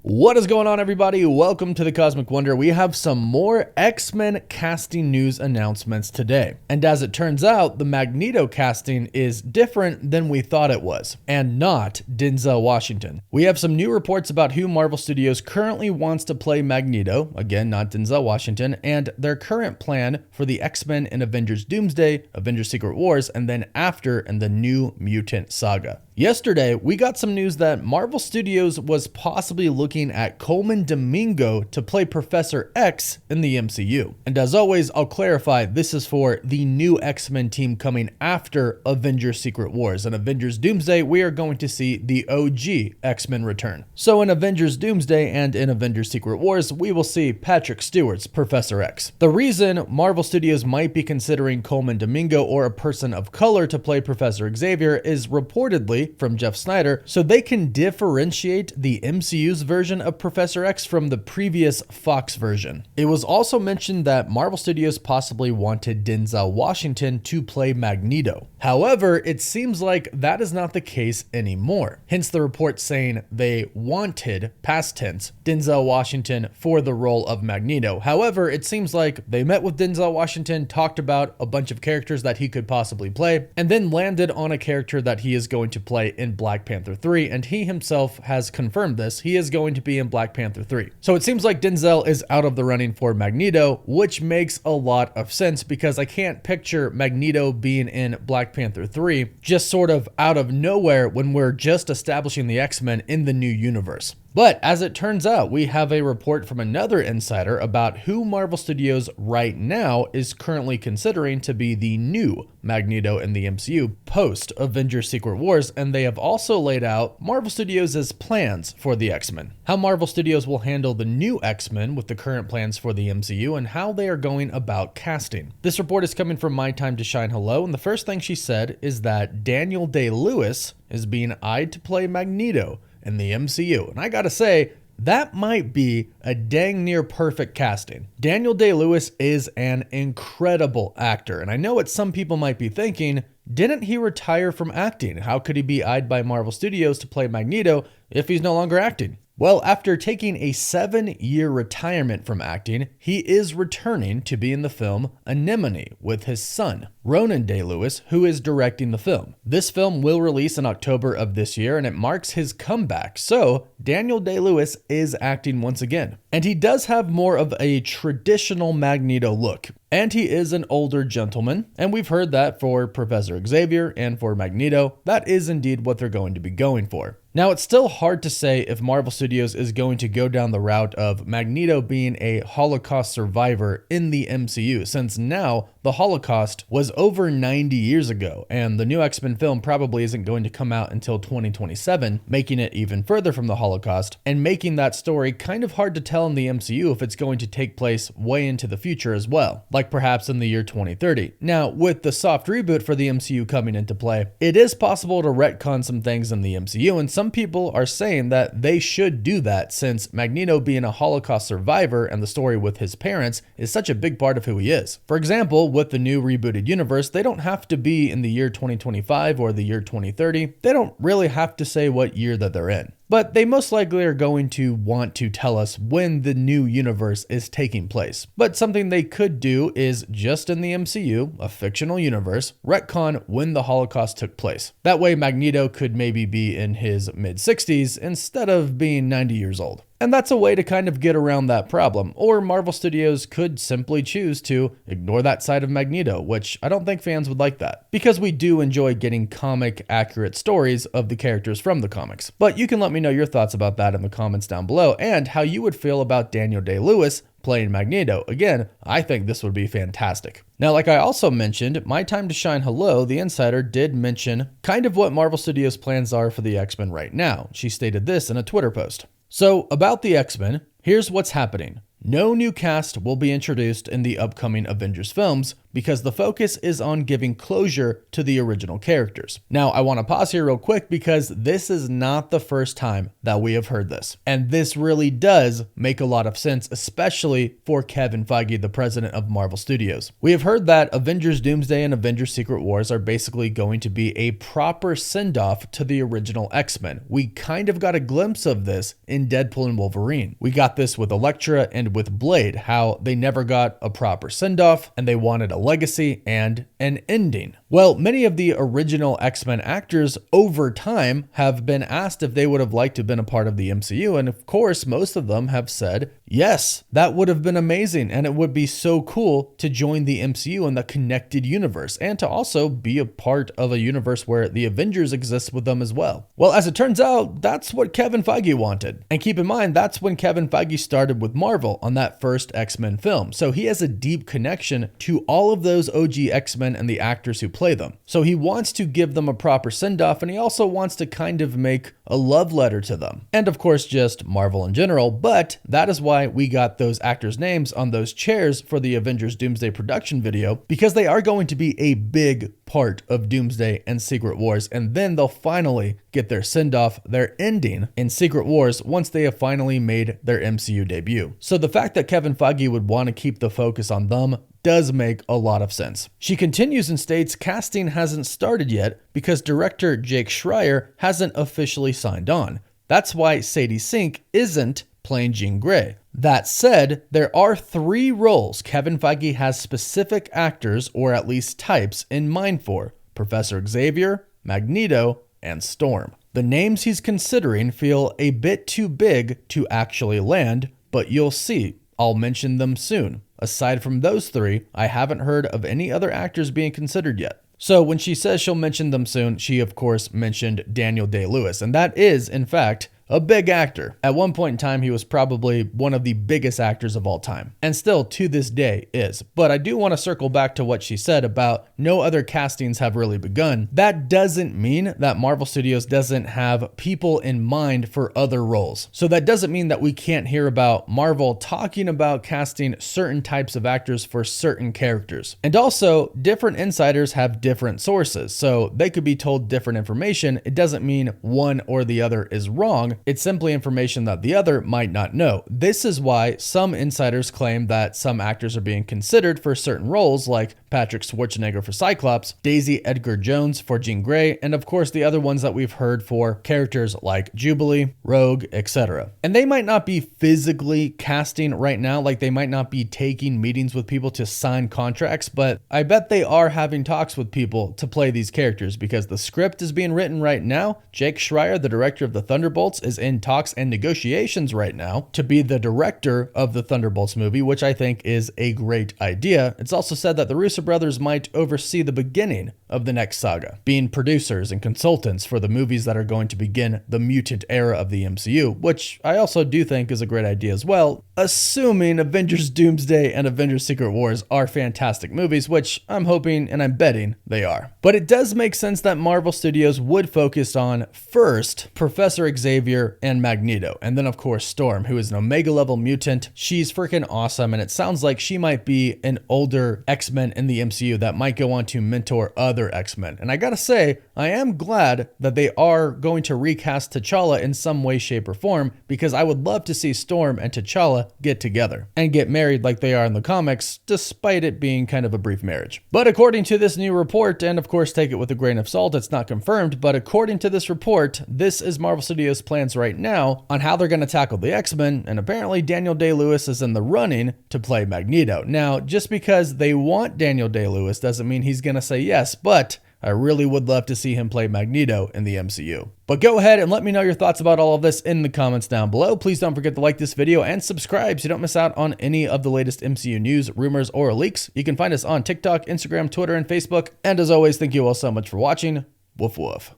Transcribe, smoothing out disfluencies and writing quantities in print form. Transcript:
What is going on, everybody? Welcome to the Cosmic Wonder. We have some more X-Men casting news announcements today. And as it turns out, the Magneto casting is different than we thought it was, and not Denzel Washington. We have some new reports about who Marvel Studios currently wants to play Magneto, again, not Denzel Washington, and their current plan for the X-Men in Avengers Doomsday, Avengers Secret Wars, and then after in the new Mutant Saga. Yesterday, we got some news that Marvel Studios was possibly looking at Coleman Domingo to play Professor X in the MCU. And as always, I'll clarify, this is for the new X-Men team coming after Avengers Secret Wars. In Avengers Doomsday, we are going to see the OG X-Men return. So in Avengers Doomsday and in Avengers Secret Wars, we will see Patrick Stewart's Professor X. The reason Marvel Studios might be considering Coleman Domingo or a person of color to play Professor Xavier is reportedly from Jeff Snyder, so they can differentiate the MCU's version of Professor X from the previous Fox version. It was also mentioned that Marvel Studios possibly wanted Denzel Washington to play Magneto. However, it seems like that is not the case anymore. Hence the report saying they wanted, past tense, Denzel Washington for the role of Magneto. However, it seems like they met with Denzel Washington, talked about a bunch of characters that he could possibly play, and then landed on a character that he is going to play in Black Panther 3, and he himself has confirmed this. He is going to be in Black Panther 3. So it seems like Denzel is out of the running for Magneto, which makes a lot of sense because I can't picture Magneto being in Black Panther 3 just sort of out of nowhere when we're just establishing the X-Men in the new universe. But as it turns out, we have a report from another insider about who Marvel Studios right now is currently considering to be the new Magneto in the MCU post Avengers Secret Wars, and they have also laid out Marvel Studios' plans for the X-Men. How Marvel Studios will handle the new X-Men with the current plans for the MCU and how they are going about casting. This report is coming from My Time to Shine Hello, and the first thing she said is that Daniel Day-Lewis is being eyed to play Magneto in the MCU. And I gotta say, that might be a dang near perfect casting. Daniel Day-Lewis is an incredible actor, and I know what some people might be thinking, didn't he retire from acting? How could he be eyed by Marvel Studios to play Magneto if he's no longer acting? Well, after taking a 7-year retirement from acting, he is returning to be in the film Anemone with his son, Ronan Day-Lewis, who is directing the film. This film will release in October of this year, and it marks his comeback. So Daniel Day-Lewis is acting once again. And he does have more of a traditional Magneto look. And he is an older gentleman, and we've heard that for Professor Xavier and for Magneto, that is indeed what they're going to be going for. Now, it's still hard to say if Marvel Studios is going to go down the route of Magneto being a Holocaust survivor in the MCU, since now the Holocaust was over 90 years ago, and the new X-Men film probably isn't going to come out until 2027, making it even further from the Holocaust, and making that story kind of hard to tell in the MCU if it's going to take place way into the future as well, like perhaps in the year 2030. Now, with the soft reboot for the MCU coming into play, it is possible to retcon some things in the MCU, and some people are saying that they should do that since Magneto being a Holocaust survivor and the story with his parents is such a big part of who he is. For example, with the new rebooted universe, they don't have to be in the year 2025 or the year 2030. They don't really have to say what year that they're in. But they most likely are going to want to tell us when the new universe is taking place. But something they could do is just in the MCU, a fictional universe, retcon when the Holocaust took place. That way Magneto could maybe be in his mid-60s instead of being 90 years old. And that's a way to kind of get around that problem. Or Marvel Studios could simply choose to ignore that side of Magneto, which I don't think fans would like that, because we do enjoy getting comic accurate stories of the characters from the comics. But you can let me know your thoughts about that in the comments down below, and how you would feel about Daniel Day-Lewis playing Magneto. Again, I think this would be fantastic. Now, like I also mentioned, My Time to Shine Hello, the insider did mention kind of what Marvel Studios' plans are for the X-Men right now. She stated this in a Twitter post. So, about the X-Men, here's what's happening. No new cast will be introduced in the upcoming Avengers films, because the focus is on giving closure to the original characters. Now, I want to pause here real quick because this is not the first time that we have heard this. And this really does make a lot of sense, especially for Kevin Feige, the president of Marvel Studios. We have heard that Avengers Doomsday and Avengers Secret Wars are basically going to be a proper send-off to the original X-Men. We kind of got a glimpse of this in Deadpool and Wolverine. We got this with Elektra and with Blade, how they never got a proper send-off and they wanted a legacy and an ending. Well, many of the original X-Men actors over time have been asked if they would have liked to have been a part of the MCU, and of course, most of them have said, yes, that would have been amazing, and it would be so cool to join the MCU in the connected universe, and to also be a part of a universe where the Avengers exist with them as well. Well, as it turns out, that's what Kevin Feige wanted. And keep in mind, that's when Kevin Feige started with Marvel on that first X-Men film, so he has a deep connection to all of those OG X-Men and the actors who play them. So he wants to give them a proper send-off, and he also wants to kind of make a love letter to them. And of course, just Marvel in general, but that is why we got those actors' names on those chairs for the Avengers Doomsday production video, because they are going to be a big part of Doomsday and Secret Wars, and then they'll finally get their send-off, their ending in Secret Wars once they have finally made their MCU debut. So the fact that Kevin Feige would want to keep the focus on them does make a lot of sense. She continues and states casting hasn't started yet because director Jake Schreier hasn't officially signed on. That's why Sadie Sink isn't playing Jean Grey. That said, there are 3 roles Kevin Feige has specific actors, or at least types, in mind for: Professor Xavier, Magneto, and Storm. The names he's considering feel a bit too big to actually land, but you'll see. I'll mention them soon. Aside from those 3, I haven't heard of any other actors being considered yet. So when she says she'll mention them soon, she of course mentioned Daniel Day-Lewis, and that is, in fact, a big actor. At one point in time, he was probably one of the biggest actors of all time, and still to this day is. But I do want to circle back to what she said about no other castings have really begun. That doesn't mean that Marvel Studios doesn't have people in mind for other roles. So that doesn't mean that we can't hear about Marvel talking about casting certain types of actors for certain characters. And also, different insiders have different sources, so they could be told different information. It doesn't mean one or the other is wrong. It's simply information that the other might not know. This is why some insiders claim that some actors are being considered for certain roles, like Patrick Schwarzenegger for Cyclops, Daisy Edgar Jones for Jean Grey, and of course the other ones that we've heard for characters like Jubilee, Rogue, etc. And they might not be physically casting right now, like they might not be taking meetings with people to sign contracts, but I bet they are having talks with people to play these characters because the script is being written right now. Jake Schreier, the director of the Thunderbolts, is in talks and negotiations right now to be the director of the Thunderbolts movie, which I think is a great idea. It's also said that the Russo brothers might oversee the beginning of the next saga, being producers and consultants for the movies that are going to begin the mutant era of the MCU, which I also do think is a great idea as well, assuming Avengers Doomsday and Avengers Secret Wars are fantastic movies, which I'm hoping and I'm betting they are. But it does make sense that Marvel Studios would focus on, first, Professor Xavier and Magneto, and then of course Storm, who is an Omega level mutant. She's freaking awesome, and it sounds like she might be an older X-Men in the MCU that might go on to mentor other X-Men. And I gotta say, I am glad that they are going to recast T'Challa in some way, shape, or form, because I would love to see Storm and T'Challa get together and get married like they are in the comics, despite it being kind of a brief marriage. But according to this new report, and of course take it with a grain of salt, it's not confirmed, but according to this report, this is Marvel Studios' plans right now on how they're going to tackle the X-Men, and apparently Daniel Day-Lewis is in the running to play Magneto. Now, just because they want Daniel Day-Lewis doesn't mean he's going to say yes, but I really would love to see him play Magneto in the MCU. But go ahead and let me know your thoughts about all of this in the comments down below. Please don't forget to like this video and subscribe so you don't miss out on any of the latest MCU news, rumors, or leaks. You can find us on TikTok, Instagram, Twitter, and Facebook. And as always, thank you all so much for watching. Woof woof.